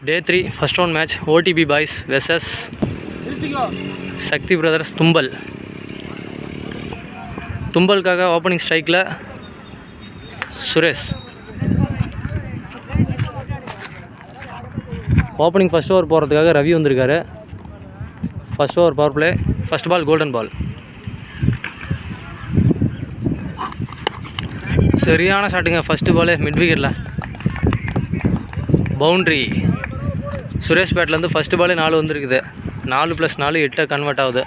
Day 3 first round match OTP boys vs Shakti brothers Tumbal. தும்பலுக்காக opening ஸ்ட்ரைக்கில் Suresh. Opening first over போகிறதுக்காக ரவி வந்திருக்காரு. First over power play. First ball golden ball. சரியான ஷாட்டுங்க. First பாலே mid விக்கெட்டில் பவுண்ட்ரி. சுரேஷ் பேட்லேருந்து ஃபஸ்ட்டு பாலே 4 வந்துருக்குது. 4+4 8 கன்வெர்ட் ஆகுது.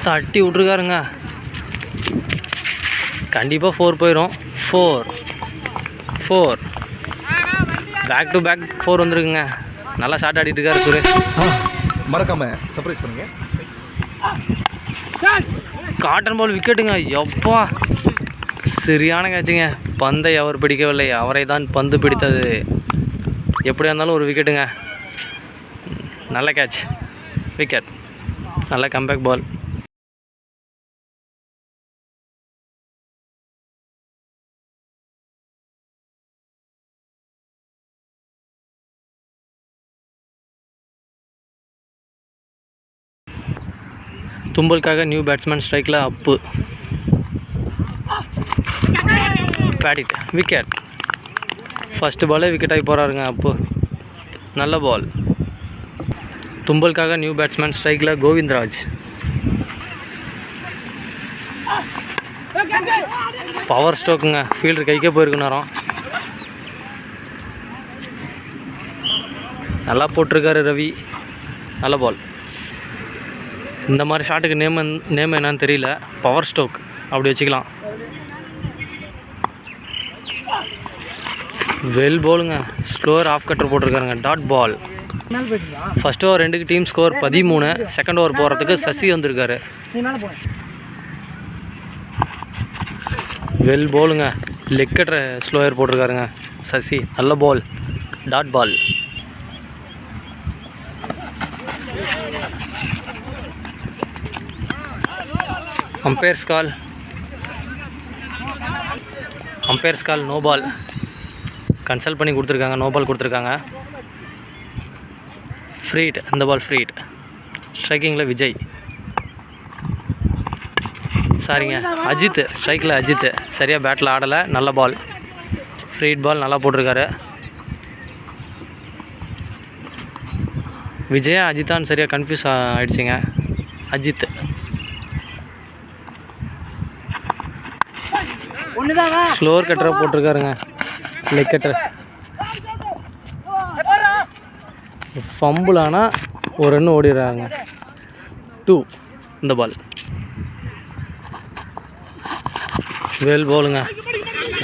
தட்டி விட்ருக்காருங்க. கண்டிப்பாக 4 போயிடும். 4 பேக் டு பேக் 4 வந்துருக்குங்க. நல்லா ஷாட் ஆடிட்டு இருக்காரு சுரேஷ். மறக்காம சர்ப்ரைஸ் பண்ணுங்க. காட்டன் பால் விக்கெட்டுங்க. எப்பா சரியான கேட்சுங்க. பந்தை அவர் பிடிக்கவில்லை, அவரை தான் பந்து பிடித்தது. எப்படியா இருந்தாலும் ஒரு விக்கெட்டுங்க. நல்ல கேட்ச், விக்கெட். நல்ல கம்பேக் பால். தும்பலுக்காக நியூ பேட்ஸ்மேன் ஸ்ட்ரைக்கில் அப்பு. பேடிட் விக்கெட். ஃபஸ்ட்டு பாலே விக்கெட் ஆகி போகிறாருங்க அப்பு. நல்ல பால். தும்பலுக்காக நியூ பேட்ஸ்மேன் ஸ்ட்ரைக்கில் கோவிந்த்ராஜ். பவர் ஸ்ட்ரோக்குங்க. ஃபீல்டர் கைக்கே போயிருக்கு நேரம். நல்லா போட்டிருக்காரு ரவி. நல்ல பால். இந்த மாதிரி ஷாட்டுக்கு நேம் என்னன்னு தெரியல. பவர் ஸ்ட்ரோக் அப்படி வச்சுக்கலாம். வெல் பாலுங்க. ஸ்லோவர் ஆஃப் கட்டர் போட்டிருக்காருங்க. Dot ball. First over 2 team score 13. Second over போகிறதுக்கு சசி வந்திருக்காரு. வெல் பாலுங்க. லெக் கட்டர் ஸ்லோவர் போட்டிருக்காருங்க சசி. நல்ல ball. Dot ball. Umpires call no ball. Consult பண்ணி கொடுத்துருக்காங்க. நோ பால் கொடுத்துருக்காங்க. ஃப்ரீட். இந்த பால் ஃப்ரீட். ஸ்ட்ரைக்கிங்கில் விஜய். சாரிங்க அஜித். ஸ்ட்ரைக்கில் அஜித் சரியாக பேட்டில் ஆடலை. நல்ல பால். ஃப்ரீட் பால் நல்லா போட்டிருக்காரு. விஜயா அஜித்தான்னு சரியாக கன்ஃபியூஸ் ஆகிடுச்சிங்க. அஜித். ஸ்லோவர் கட்டரை போட்டிருக்காருங்க. Leg cutter. ஃபம்பிள் ஆனால் ஒரு ரன் ஓடிடுறாங்க. 2 இந்த பால். வெல் பாலுங்க.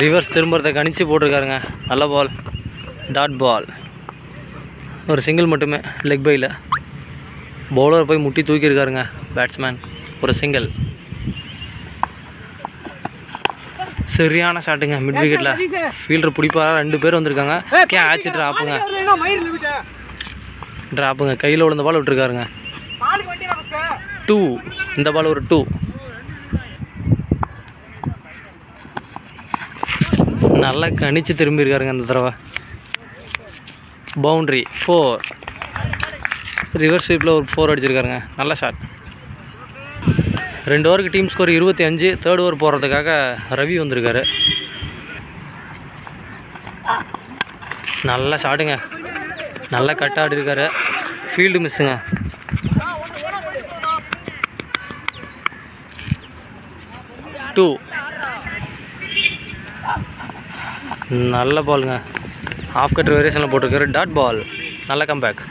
ரிவர்ஸ் திரும்புறதை கணிச்சு போட்டிருக்காருங்க. நல்ல பால். டாட் பால். ஒரு சிங்கிள் மட்டுமே லெக் பையில். பவுலர் போய் முட்டி தூக்கியிருக்காருங்க பேட்ஸ்மேன். ஒரு சிங்கிள். சரியான ஷாட்டுங்க. Mid விக்கெட்டில் fielder பிடிப்பாரா. 2 பேர் வந்திருக்காங்க. கேட்ச் ட்ராப்புங்க. கையில் விழுந்த பால் விட்டுருக்காருங்க. 2 இந்த பால் ஒரு 2. நல்லா கணிச்சு திரும்பியிருக்காருங்க இந்த தடவை. பவுண்ட்ரி. 4 ரிவர்ஸ் ஸ்வீப்பில் ஒரு 4 அடிச்சிருக்காருங்க. நல்ல ஷாட். 2 ஓவருக்கு டீம் ஸ்கோர் 25. தேர்ட் ஓவர் போகிறதுக்காக ரவி வந்திருக்காரு. நல்ல ஷாட்டுங்க. நல்லா கட் ஆடி இருக்காரு. ஃபீல்டு மிஸ்ஸுங்க. டூ நல்ல பாலுங்க. ஆஃப் கட்டர் வேரியேஷனில் போட்டிருக்காரு. Dot ball. நல்ல கம்பேக்.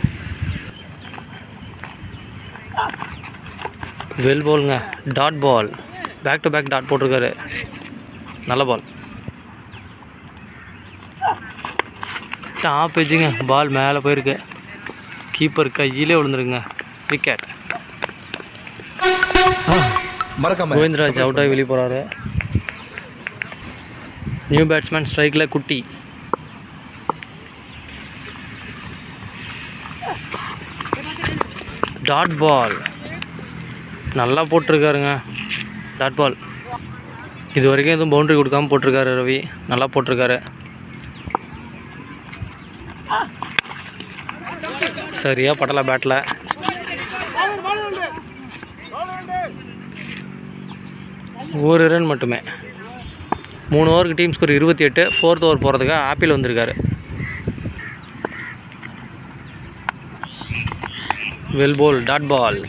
வெல் பாலுங்க. Dot ball. Back to back dot போட்டிருக்காரு. நல்ல பால். டாப் எஜ்ஜுங்க. பால் மேலே போயிருக்கு. கீப்பர் கையிலே விழுந்துருங்க. விக்கெட். கோவிந்தராஜ் அவுட் ஆகி வெளியே போகிறாரு. நியூ பேட்ஸ்மேன் ஸ்ட்ரைக்கில் குட்டி. Dot ball. நல்லா போட்டிருக்காருங்க. டாட் பால். இது வரைக்கும் எதுவும் பவுண்ட்ரி கொடுக்காமல் போட்டிருக்காரு ரவி. நல்லா போட்டிருக்காரு. சரியாக படலை பேட்டில். ஒரு ரன் மட்டுமே. 3 ஓவருக்கு டீம் ஸ்கோர் 28. 4th ஓவர் போகிறதுக்காக ஆப்பிள் வந்திருக்காரு. Well ball, dot ball.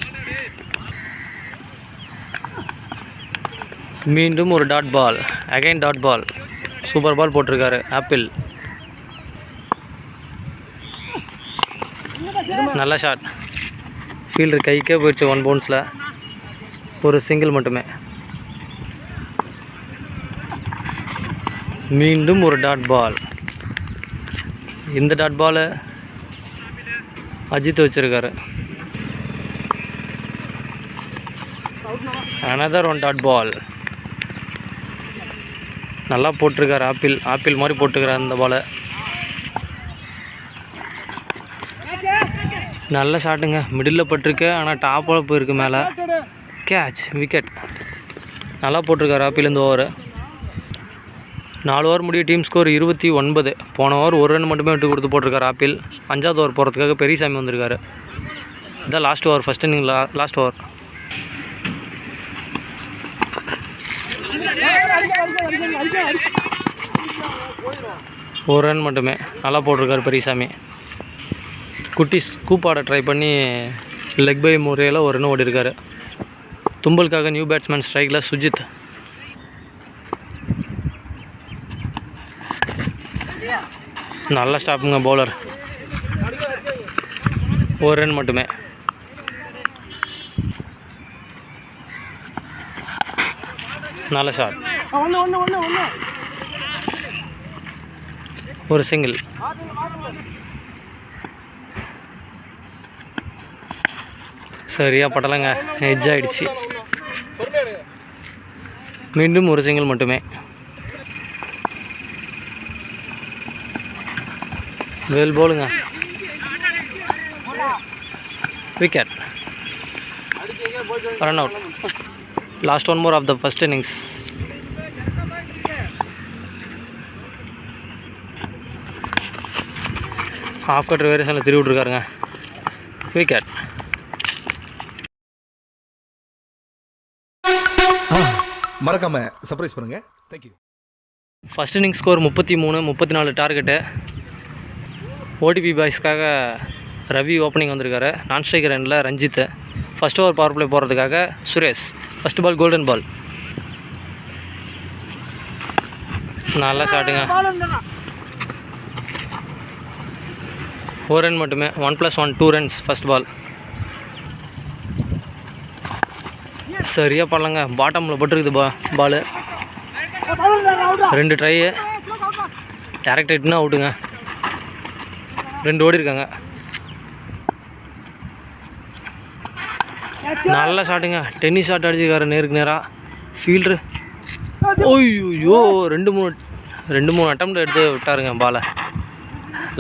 மீண்டும் ஒரு dot ball. Again dot ball. Super ball போட்டிருக்காரு ஆப்பிள். நல்ல ஷாட். ஃபீல்டர் கைக்கே போயிடுச்சு 1 பவுன்ஸில். ஒரு சிங்கிள் மட்டுமே. மீண்டும் ஒரு டாட் பால். இந்த டாட் பாலை அஜித் வச்சுருக்காரு. Another one dot ball. நல்லா போட்டிருக்காரு ஆப்பிள். ஆப்பிள் மாதிரி போட்டிருக்காரு அந்த பாலை. நல்ல ஷாட்டுங்க. மிடில் பட்டிருக்கு, ஆனால் டாப்பில் போயிருக்கு மேலே. Catch, wicket. நல்லா போட்டிருக்காரு ஆப்பிள் இந்த ஓவர். 4 ஓவர் முடிய டீம் ஸ்கோர் 29. போன ஓவர் 1 ரன் மட்டுமே விட்டு கொடுத்து போட்டிருக்காரு ஆப்பிள். 5வது ஓவர் போகிறதுக்காக பெரியசாமி வந்திருக்காரு. இதான் last over, first inning last over. ஒரு ரன் மட்டுமே. நல்லா போட்டிருக்காரு பெரியசாமி. குட்டி ஸ்கூப் ஆட ட்ரை பண்ணி லெக் பை முறையில் ஒரு ரன் ஓடி இருக்காரு. தும்பலுக்காக நியூ பேட்ஸ்மேன் ஸ்ட்ரைக்கில் சுஜித். நல்ல ஸ்டாப்புங்க பவுலர். ஒரு ரன் மட்டுமே. நல்ல ஷாட். ஒரு சிங்கிள். சரியாக படலைங்க, எட்ஜ் ஆகிடுச்சு. மீண்டும் ஒரு சிங்கிள் மட்டுமே. வெல் போலுங்க. Wicket. Run out. Last 1 more of the first innings. Off cut வேரியேஷனில் திருவி விட்ருக்காருங்க. விக்கெட். மறக்காம சர்ப்ரைஸ் பண்ணுங்க. Thank you. First inning score 33. 34 target. OTP பாய்ஸ்க்காக ரவி ஓப்பனிங் வந்திருக்காரு. நான் ஸ்ட்ரைக்கர் எண்டில் Ranjith. First over power play போகிறதுக்காக Suresh. First ball golden ball. நல்லா ஷாட்டுங்க. ஒரு ரன் மட்டுமே. 1+1 2 runs ஃபஸ்ட் பால். சரியாக பண்ணலங்க. பாட்டமில் பட்டுருக்குது பாலு. 2 ட்ரை. டேரக்ட் ஹிட்னா அவுட்டுங்க. 2 ஓடி இருக்காங்க. நல்ல ஷாட்டுங்க. டென்னிஸ் ஷாட் அடிச்சிருக்காரு நேருக்கு நேராக. ஃபீல்டரு ஓய்யோ 2-3 அட்டம்ப்ட் எடுத்து விட்டாருங்க பாலை.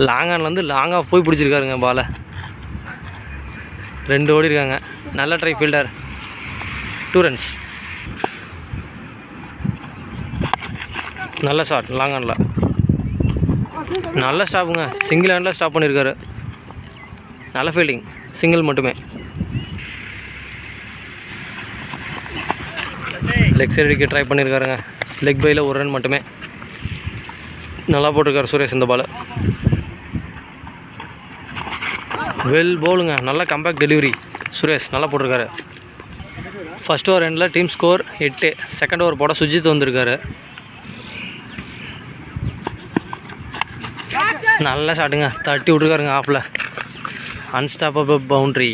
லாங்கான்லேருந்து லாங்காக போய் பிடிச்சிருக்காருங்க பாலை. 2 ஓடி இருக்காங்க. நல்ல ட்ரை ஃபீல்டர். 2 runs. நல்ல ஷாட் லாங்கானில். நல்ல ஸ்டாப்புங்க. சிங்கிள் ஹேண்டில் ஸ்டாப் பண்ணியிருக்காரு. நல்ல ஃபீல்டிங். சிங்கிள் மட்டுமே. லெக் சைடு அடிக்க ட்ரை பண்ணியிருக்காருங்க. லெக் பையில் 1 ரன் மட்டுமே. நல்லா போட்டிருக்காரு சுரேஷ் இந்த பால். வெல் போலுங்க. நல்ல கம்பேக் டெலிவரி. சுரேஷ் நல்லா போட்டிருக்காரு. ஃபஸ்ட் ஓவர் எண்டில் டீம் ஸ்கோர் 8. செகண்ட் ஓவர் போட சுஜித் வந்திருக்காரு. நல்ல ஷாட்டுங்க. தட்டி விட்ருக்காருங்க ஆஃபில். Unstoppable boundary.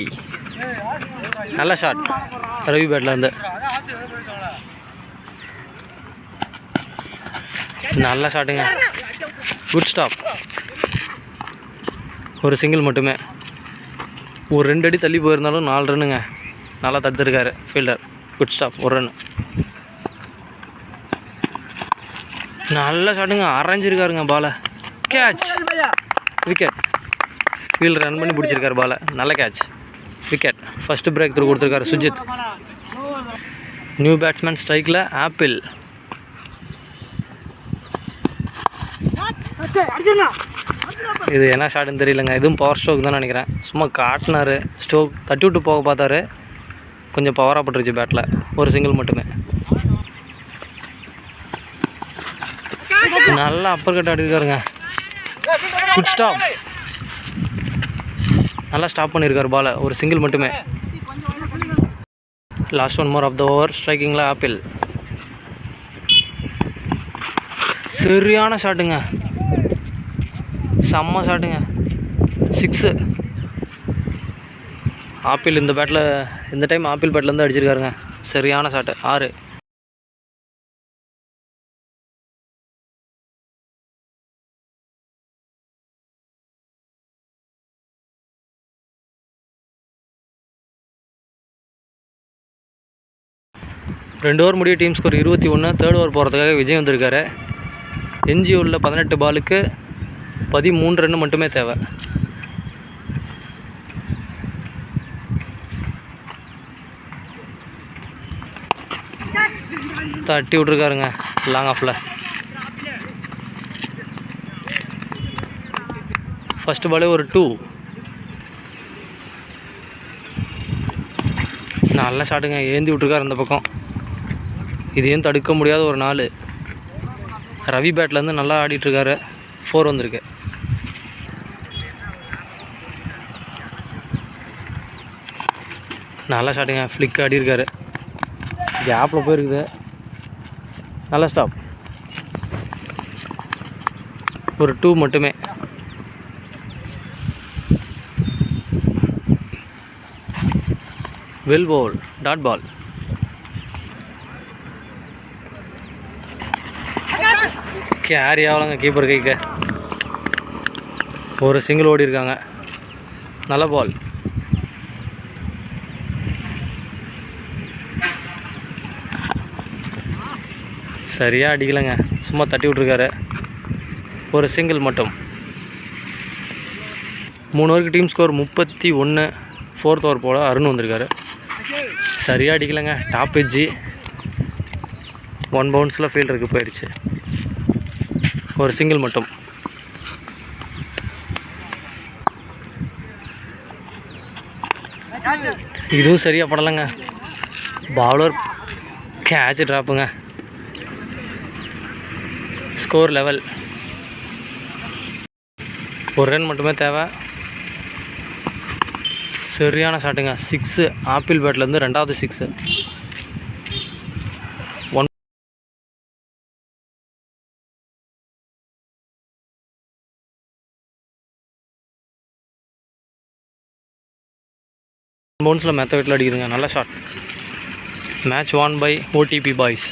நல்ல ஷாட் ரவி பேட்டில் இருந்து. நல்ல ஷாட்டுங்க. Good stop. ஒரு சிங்கிள் மட்டுமே. ஒரு 2 அடி தள்ளி போயிருந்தாலும் 4 ரன்னுங்க. நல்லா தடுத்துருக்காரு ஃபீல்டர். Good stop. 1 ரன். நல்ல ஷாட்டுங்க. அரைஞ்சிருக்காருங்க பாலை. கேட்ச். விக்கெட். ஃபீல்டர் ரன் பண்ணி பிடிச்சிருக்காரு பாலை. நல்ல catch. Wicket. First break through கொடுத்துருக்காரு சுஜித். நியூ பேட்ஸ்மேன் ஸ்ட்ரைக்கில் ஆப்பிள். இது என்ன ஷாட்டுன்னு தெரியலங்க. இதுவும் பவர் ஸ்ட்ரோக் தான் நினைக்கிறேன். சும்மா காட்டினார், ஸ்ட்ரோக் தட்டி விட்டு போக பார்த்தாரு. கொஞ்சம் பவராக பட்டுருச்சு பேட்டில். ஒரு சிங்கிள் மட்டுமே. நல்லா அப்பர் கட் ஆடிருக்காருங்க. Good stop. நல்லா ஸ்டாப் பண்ணியிருக்காரு பாலை. ஒரு சிங்கிள் மட்டுமே. Last one more of the over. ஸ்ட்ரைக்கிங்கில் ஆப்பிள். சரியான ஷாட்டுங்க, செம்ம ஷாட்டுங்க. 6. ஆப்பிள் இந்த பேட்டில், இந்த டைம் ஆப்பிள் பேட்லேருந்து அடிச்சிருக்காருங்க. சரியான ஷாட்டு. 6. ரெண்டு ஓவர் முடிய டீம் ஸ்கோர் 21. தேர்ட் ஓவர் போகிறதுக்காக விஜய் வந்திருக்காரு. எஞ்சி உள்ள 18 பாலுக்கு 13 ரன் மட்டுமே தேவை. தட்டி விட்ருக்காருங்க லாங் ஆஃபில். ஃபஸ்ட்டு பாலே ஒரு 2. நல்ல ஷாட்டுங்க. ஏந்தி விட்ருக்காரு அந்த பக்கம். இதையும் தடுக்க முடியாத ஒரு 4. ரவி பேட்லேருந்து நல்லா ஆடிட்டுருக்காரு. 4 வந்திருக்கு. நல்லா ஷாட்டுங்க. ஃப்ளிக் ஆடிருக்காரு. கேப்பில் போயிருக்குது. நல்ல ஸ்டாப். ஒரு 2 மட்டுமே. Well ball, dot ball. Carry ஆகலங்க கீப்பர் கைக்கு. ஒரு சிங்கிள் ஓடி இருக்காங்க. நல்ல பால். சரியாக அடிக்கலைங்க, சும்மா தட்டி விட்ருக்காரு. ஒரு சிங்கிள் மட்டும். 3 ஓவருக்கு டீம் ஸ்கோர் 31. ஃபோர்த் ஓவர் போல் அருண் வந்திருக்காரு. சரியாக அடிக்கலைங்க. டாப் எட்ஜி 1 பவுன்ஸில் ஃபீல்டருக்கு போயிடுச்சு. ஒரு சிங்கிள் மட்டும். இதுவும் சரியாக படலைங்க. பவுலர் கேட்ச் ட்ராப்புங்க. Score level. ஒரு ரன் மட்டுமே தேவை. சரியான ஷாட்டுங்க. 6. ஆப்பிள் பேட்லேருந்து 2வது 6. பவுன்ஸில் மெத்த வீட்டில் அடிக்குதுங்க. நல்ல shot. Match won by OTP boys.